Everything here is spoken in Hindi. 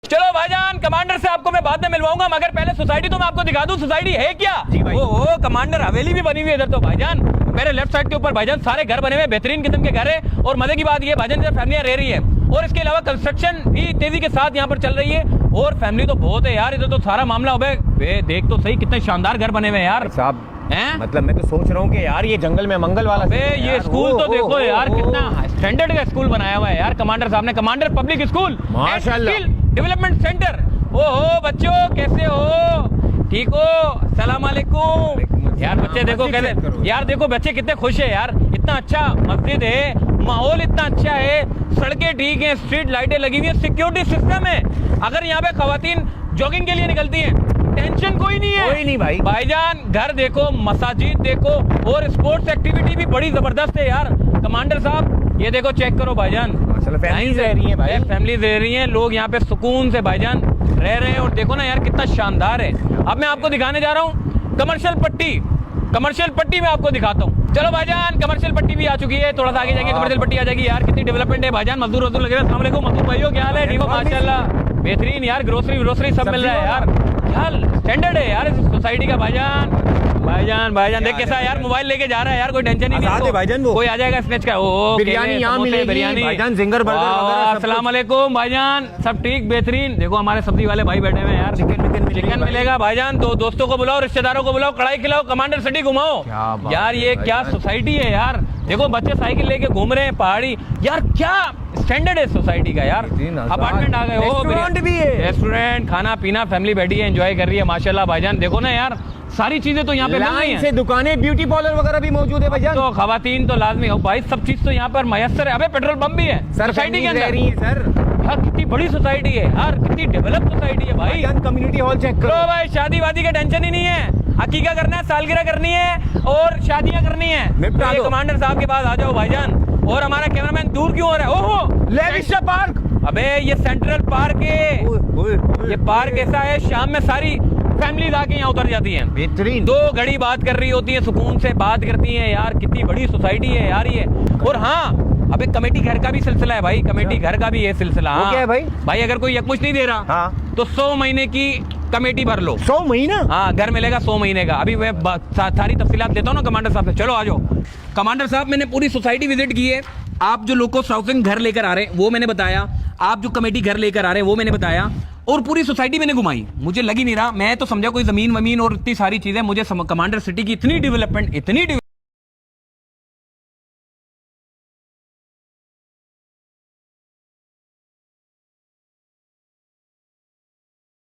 चलो भाईजान, कमांडर से आपको मैं बाद में मिलवाऊंगा, मगर पहले सोसाइटी तो मैं आपको दिखा दूं। सोसाइटी है क्या? जी भाई। ओ कमांडर हवेली भी बनी हुई है इधर तो भाईजान। मेरे लेफ्ट साइड के ऊपर भाईजान सारे घर बने हुए, बेहतरीन किस्म के घर है। और मजे की बात ये भाईजान इधर फैमिलियां रह रही है, और इसके अलावा कंस्ट्रक्शन भी तेजी के साथ यहाँ पर चल रही है। और फैमिली तो बहुत है यार इधर तो सारा मामला हो गया। देख तो सही कितने शानदार घर बने हुए हैं यार साहब हैं। मतलब मैं तो सोच रहा हूँ कि यार ये जंगल में मंगल वाला ये स्कूल तो देखो यार कितना स्टैंडर्ड का स्कूल बनाया हुआ है यार कमांडर साहब ने। कमांडर पब्लिक स्कूल माशाल्लाह। Development centre. ओहो बच्चों कैसे हो, ठीक हो? सलाम अलैकुम। यार बच्चे देखो कैसे, यार देखो बच्चे कितने खुश है यार। इतना अच्छा मस्जिद है, माहौल इतना अच्छा है, सड़कें ठीक हैं, स्ट्रीट लाइटें लगी हुई है, सिक्योरिटी सिस्टम है। अगर यहाँ पे खवातीन जॉगिंग के लिए निकलती हैं टेंशन कोई नहीं है। कोई नहीं भाई। भाईजान घर देखो, मसाजिद देखो, और स्पोर्ट्स एक्टिविटी भी बड़ी जबरदस्त है यार कमांडर साहब। ये देखो चेक करो भाईजान, फैमिलीज रह रही हैं भाई, फैमिलीज रह रही हैं, लोग यहाँ पे सुकून से भाईजान रह रहे हैं। और देखो ना यार कितना शानदार है। अब मैं आपको दिखाने जा रहा हूँ कमर्शियल पट्टी। कमर्शियल पट्टी में आपको दिखाता हूँ। चलो भाईजान कमर्शियल पट्टी भी आ चुकी है, थोड़ा सा आगे जाएंगे कमर्शियल पट्टी आ जाएगी। यार कितनी डेवलपमेंट है भाईजान। मजदूर वजदूर लगे। अस्सलाम वालेकुम मजदूर भाइयों, क्या हाल है? ठीक हो? माशाल्लाह बेहतरीन यार। ग्रोसरी सब मिल रहा है यार। क्या स्टैंडर्ड है यार इस सोसाइटी का भाईजान। भाईजान देख कैसा यार मोबाइल लेके जा रहा है यार, कोई टेंशन ही नहीं है भाईजान। वो कोई आ जाएगा स्नैच का। ओ बिरयानी यहाँ मिलेगी बिरयानी भाईजान, जिंगर बर्गर वगैरह। अस्सलाम वालेकुम भाईजान, सब ठीक बेहतरीन। देखो हमारे सब्जी वाले भाई बैठे हुए हैं यार। चिकन मिलेगा भाईजान। तो दोस्तों को बुलाओ, रिश्तेदारों को बुलाओ, कढ़ाई खिलाओ, कमांडर सिटी घुमाओ यार। ये क्या सोसाइटी है यार। देखो बच्चे साइकिल लेके घूम रहे हैं पहाड़ी यार। क्या स्टैंडर्ड है सोसाइटी का यार। अपार्टमेंट आ गए, रेस्टोरेंट भी है, रेस्टोरेंट, खाना पीना, फैमिली बैठी है एंजॉय कर रही है माशाल्लाह भाईजान। देखो ना यार सारी चीजें तो यहाँ पे मिल रही हैं। से दुकानें, ब्यूटी पार्लर वगैरह भी मौजूद है भाईजान। तो खवातीन तो लाजमी हो भाई, सब चीज तो यहाँ पर मयसर है। अबे पेट्रोल पंप भी है सोसाइटी के अंदर। सर यार कितनी बड़ी सोसाइटी है यार, कितनी डेवलप सोसाइटी है भाई। कम्युनिटी हॉल चेक करो भाई। शादी वादी का टेंशन ही नहीं है, हकीका करना है, सालगिरह करनी है और शादियां करनी है। तो कमांडर साहब के पास आ जाओ भाईजान। और हमारा कैमरामैन दूर क्यों हो रहा है? ओहो लेविस्टा पार्क। अबे ये सेंट्रल पार्क है। ये पार्क ऐसा है शाम में सारी फैमिली आके यहाँ उतर जाती हैं, बेहतरीन। 2 घड़ी बात कर रही होती है, सुकून से बात करती हैं यार। कितनी बड़ी सोसाइटी है यार ये। और हाँ अबे कमेटी घर का भी सिलसिला है भाई, कमेटी घर का भी ये सिलसिला। हाँ क्या है भाई? भाई अगर कोई यकमुश्त नहीं दे रहा हाँ तो 100 महीने की कमेटी भर लो। 100 महीना? हाँ घर मिलेगा 100 महीने का। अभी मैं सारी तफसीलात देता हूँ ना कमांडर साहब से। चलो आ जाओ कमांडर साहब। मैंने पूरी सोसाइटी विजिट की है। आप जो लोको हाउसिंग घर लेकर आ रहे हैं वो मैंने बताया, आप जो कमेटी घर लेकर आ रहे हैं वो मैंने बताया, और पूरी सोसाइटी मैंने घुमाई। मुझे लग ही नहीं रहा, मैं तो समझा कोई जमीन वमीन और इतनी सारी चीजें। मुझे कमांडर सिटी की इतनी डेवलपमेंट